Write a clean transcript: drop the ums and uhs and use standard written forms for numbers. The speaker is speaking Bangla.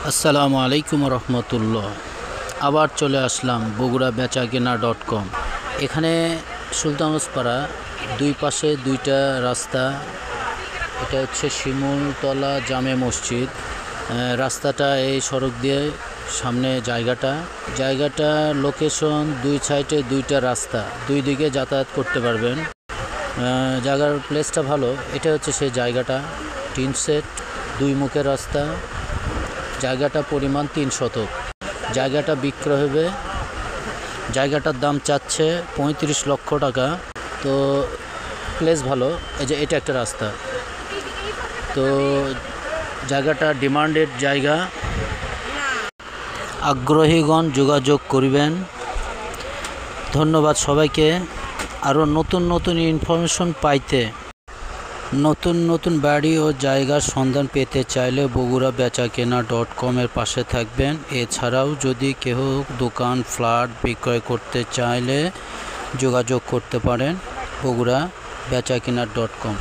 আসসালামু আলাইকুম রহমতুল্লাহ। আবার চলে আসলাম বগুড়া বেচাকেনা.com। এখানে সুলতানগঞ্জপাড়া, দুই পাশে দুইটা রাস্তা। এটা হচ্ছে শিমুলতলা জামে মসজিদ। রাস্তাটা এই সড়ক দিয়ে সামনে জায়গাটা লোকেশন, দুই সাইডে দুইটা রাস্তা, দুই দিকে যাতায়াত করতে পারবেন। জায়গার প্লেসটা ভালো। এটা হচ্ছে সেই জায়গাটা, টিন সেট, দুই মুখের রাস্তা। জায়গাটা পরিমাণ 3 শতক। জায়গাটা বিক্রয় হবে, জায়গাটার দাম চাচ্ছে 35 লক্ষ টাকা। তো প্লেস ভালো। এই যে এটা একটা রাস্তা, তো জায়গাটা ডিমান্ডেড জায়গা। আগ্রহীগণ যোগাযোগ করবেন। ধন্যবাদ সবাইকে। আরও নতুন নতুন ইনফরমেশন পাইতে, নতুন বাড়ি ও জায়গার সন্ধান পেতে চাইলে বগুড়া বেচাকেনা.com এর পাশে থাকবেন। এছাড়াও যদি কেউ দোকান, ফ্ল্যাট বিক্রয় করতে চাইলে যোগাযোগ করতে পারেন বগুড়া বেচাকেনা.com।